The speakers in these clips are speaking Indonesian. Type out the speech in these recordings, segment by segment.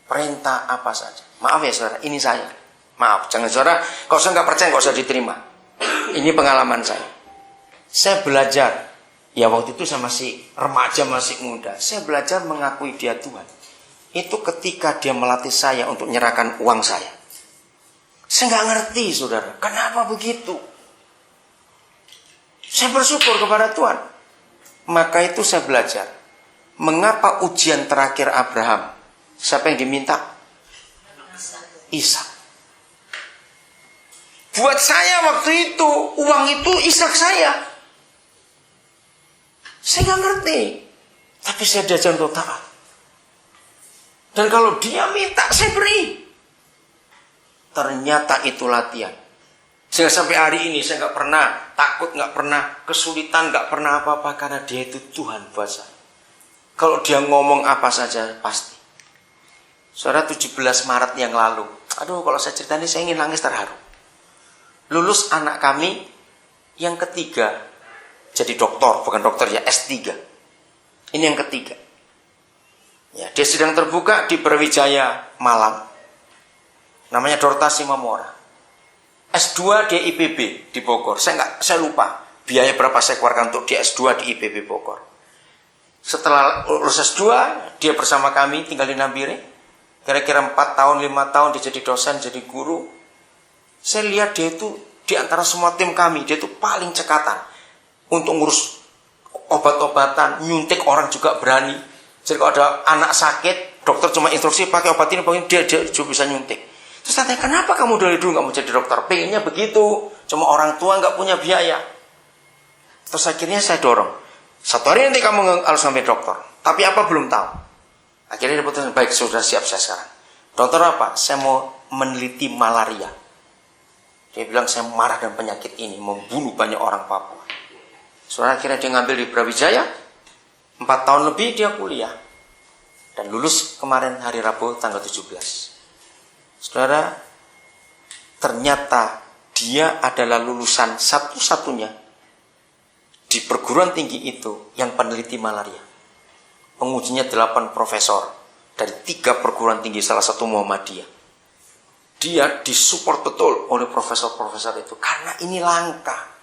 Perintah apa saja. Maaf ya saudara, ini saya. Maaf, jangan saudara, kalau saya nggak percaya, nggak usah diterima. Ini pengalaman saya. Saya belajar, ya waktu itu saya masih remaja, masih muda. Saya belajar mengakui dia Tuhan. Itu ketika dia melatih saya untuk menyerahkan uang saya. Saya nggak ngerti saudara, kenapa begitu? Saya bersyukur kepada Tuhan. Maka itu saya belajar. Mengapa ujian terakhir Abraham? Siapa yang diminta? Ishak. Buat saya waktu itu, uang itu Ishak saya. Saya nggak ngerti. Tapi saya diajar untuk taat. Dan kalau dia minta, saya beri. Ternyata itu latihan. Sehingga sampai hari ini saya nggak pernah takut, nggak pernah kesulitan, nggak pernah apa-apa. Karena dia itu Tuhan buat saya. Kalau dia ngomong apa saja, pasti. Saudara, 17 Maret yang lalu. Aduh, kalau saya cerita ini saya ingin nangis terharu. Lulus anak kami yang ketiga. Jadi doktor, bukan dokter ya, S3. Ini yang ketiga. Ya, dia sedang terbuka di Brawijaya Malang. Namanya Dorta Simamora. S2 di IPB di Bogor. Saya lupa biaya berapa saya keluarkan untuk di S2 di IPB Bogor. Setelah lulus S2, dia bersama kami tinggal di Nambire. Kira-kira 4 tahun, 5 tahun dia jadi dosen, jadi guru. Saya lihat dia itu di antara semua tim kami, dia itu paling cekatan untuk ngurus obat-obatan, nyuntik orang juga berani. Jadi kalau ada anak sakit, dokter cuma instruksi pakai obat ini, dia juga bisa nyuntik. Terus tanya, kenapa kamu dari dulu nggak mau jadi dokter? Pengennya begitu, cuma orang tua nggak punya biaya. Terus akhirnya saya dorong. Satu hari nanti kamu harus sampai dokter. Tapi apa belum tahu. Akhirnya dia putuskan, baik sudah siap saya sekarang. Dokter apa? Saya mau meneliti malaria. Dia bilang saya marah dan penyakit ini membunuh banyak orang Papua. Saudara, akhirnya dia ngambil di Brawijaya. 4 tahun lebih dia kuliah. Dan lulus kemarin hari Rabu tanggal 17. Saudara, ternyata dia adalah lulusan satu-satunya di perguruan tinggi itu yang peneliti malaria. Pengujinya 8 profesor dari 3 perguruan tinggi, salah satu Muhammadiyah. Dia disupport betul oleh profesor-profesor itu karena ini langka.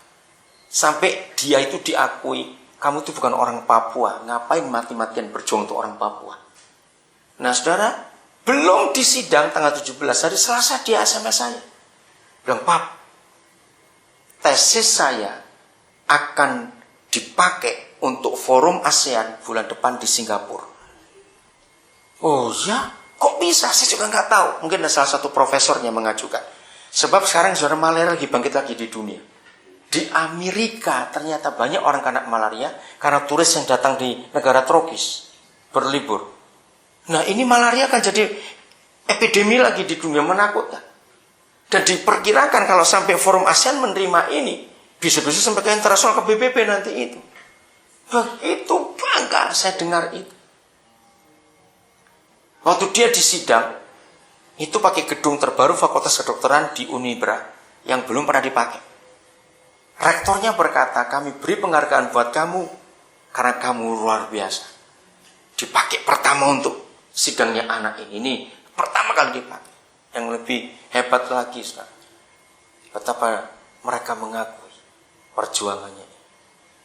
Sampai dia itu diakui, kamu itu bukan orang Papua, ngapain mati-matian berjuang untuk orang Papua. Nah saudara, belum di sidang tanggal 17 hari Selasa dia SMS saya. Bilang, Pap, tesis saya akan dipakai untuk forum ASEAN bulan depan di Singapura. Oh ya? Kok bisa? Saya juga nggak tahu. Mungkin ada salah satu profesornya mengajukan. Sebab sekarang saudara malaria lagi bangkit lagi di dunia. Di Amerika ternyata banyak orang kena malaria karena turis yang datang di negara tropis berlibur. Nah ini malaria akan jadi epidemi lagi di dunia, menakutkan. Dan diperkirakan kalau sampai forum ASEAN menerima ini, bisa-bisa sampai ke internasional, ke PBB nanti itu. Begitu bangga saya dengar itu. Waktu dia di sidang, itu pakai gedung terbaru Fakultas Kedokteran di Unibra yang belum pernah dipakai. Rektornya berkata, kami beri penghargaan buat kamu karena kamu luar biasa. Dipakai pertama untuk sidangnya anak ini. Ini pertama kali dipakai. Yang lebih hebat lagi, Ustaz, betapa mereka mengakui perjuangannya.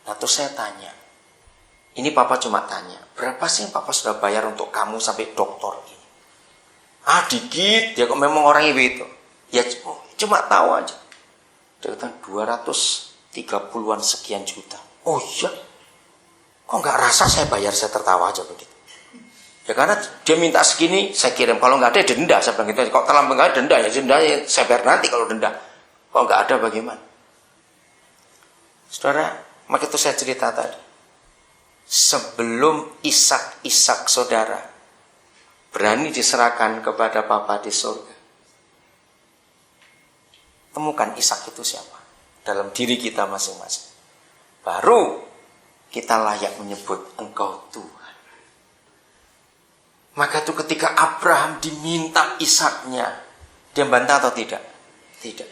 Nah terus saya tanya, ini papa cuma tanya, berapa sih yang papa sudah bayar untuk kamu sampai doktor ini? Ah dikit, dia kok memang orang itu. Ya cuma tahu aja. Dia kata 230-an sekian juta. Oh iya, kok nggak rasa saya bayar, saya tertawa aja begitu. Ya karena dia minta segini, saya kirim. Kalau nggak ada, denda. Saya bilang gitu. Kok terlampau nggak ada, denda ya, denda ya saya bayar nanti kalau denda. Kalau nggak ada bagaimana? Saudara, maka itu saya cerita tadi. Sebelum Ishak saudara berani diserahkan kepada Bapa di surga, temukan Ishak itu siapa dalam diri kita masing-masing. Baru kita layak menyebut Engkau Tuhan. Maka itu ketika Abraham diminta Ishaknya, dia bantah atau tidak? Tidak.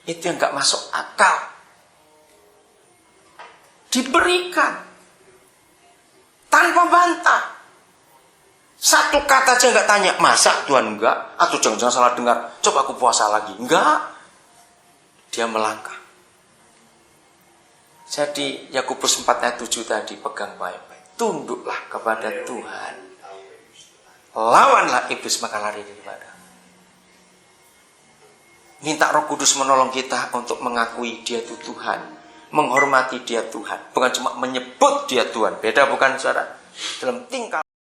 Itu yang gak masuk akal. Diberikan tanpa bantah. Satu kata aja nggak tanya, masa Tuhan enggak? Atau jangan-jangan salah dengar, coba aku puasa lagi. Enggak. Dia melangkah. Jadi Yakobus 4 ayat 7 tadi pegang baik-baik. Tunduklah kepada Tuhan. Lawanlah iblis maka lari daripada. Minta Roh Kudus menolong kita untuk mengakui Dia itu Tuhan, menghormati Dia Tuhan, bukan cuma menyebut Dia Tuhan. Beda bukan saudara? Dalam tingkah